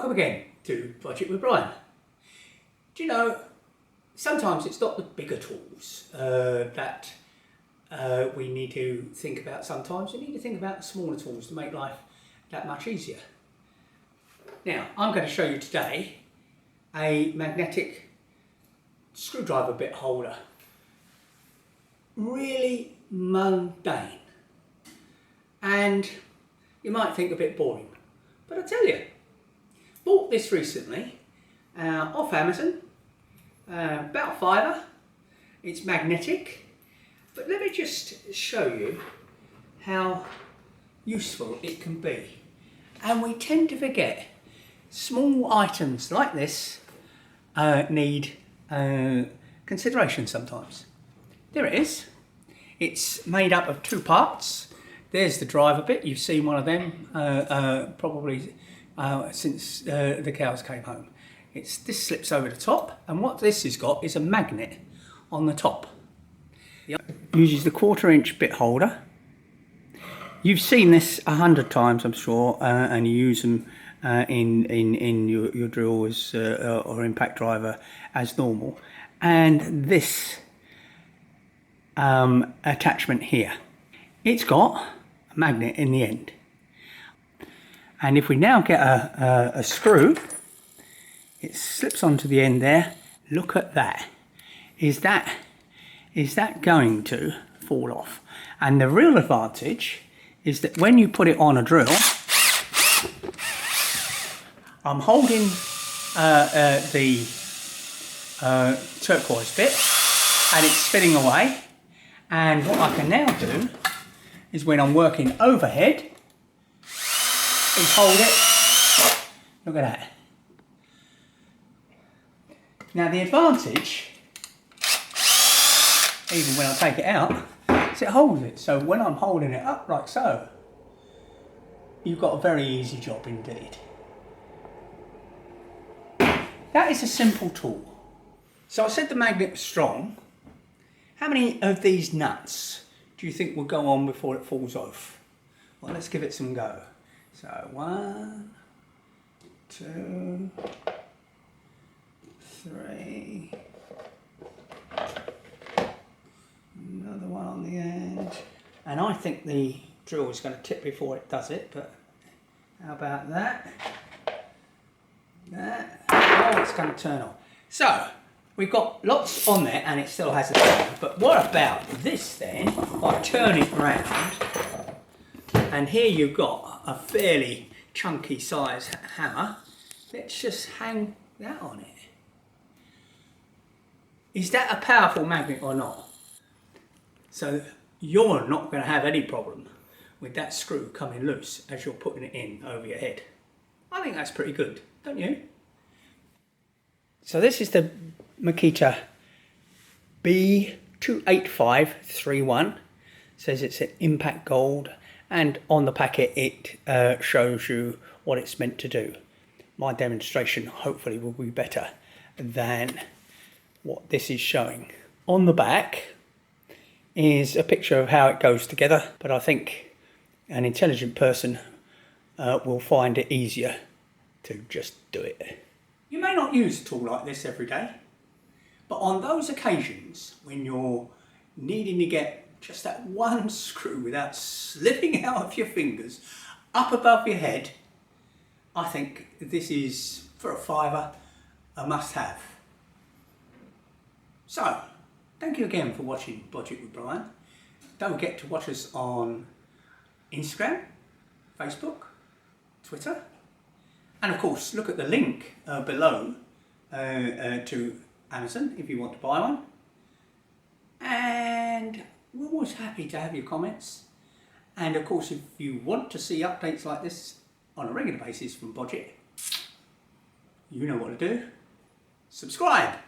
Welcome again to Budget with Brian. Do you know, sometimes it's not the bigger tools that we need to think about. Sometimes we need to think about smaller tools to make life that much easier. Now, I'm going to show you today a magnetic screwdriver bit holder. Really mundane. And you might think a bit boring, but I tell you, bought this recently off Amazon, about £5. It's magnetic, but let me just show you how useful it can be. And we tend to forget small items like this need consideration sometimes. There it is. It's made up of two parts. There's the driver bit. You've seen one of them probably since the cows came home. This slips over the top, and what this has got is a magnet on the top. It uses the 1/4" bit holder. You've seen this 100 times, I'm sure, and you use them in your drills or impact driver as normal. And this attachment here, it's got a magnet in the end. And if we now get a screw, it slips onto the end there. Look at that. Is that going to fall off? And the real advantage is that when you put it on a drill, I'm holding the turquoise bit and it's spinning away. And what I can now do is, when I'm working overhead, is hold it. Look at that. Now the advantage, even when I take it out, is it holds it. So when I'm holding it up like so, you've got a very easy job indeed. That is a simple tool. So I said the magnet was strong. How many of these nuts do you think will go on before it falls off? Well, let's give it some go. So 1, 2, 3, another one on the end, and I think the drill is going to tip before it does it, but how about that? Oh, it's going to turn on. So we've got lots on there and it still has a turn, but what about this then? I turn it round and here you've got a fairly chunky size hammer. Let's just hang that on it. Is that a powerful magnet or not? So you're not going to have any problem with that screw coming loose as you're putting it in over your head. I think that's pretty good, don't you? So this is the Makita B-28531. Says it's an impact gold, and on the packet it shows you what it's meant to do. My demonstration hopefully will be better than what this is showing. On the back is a picture of how it goes together, but I think an intelligent person will find it easier to just do it. You may not use a tool like this every day, but on those occasions when you're needing to get just that one screw without slipping out of your fingers up above your head, I think this is, for a £5, a must-have. So, thank you again for watching Budget with Brian. Don't forget to watch us on Instagram, Facebook, Twitter, and of course look at the link below to Amazon if you want to buy one. And we're always happy to have your comments. And of course, if you want to see updates like this on a regular basis from Budget, you know what to do. Subscribe.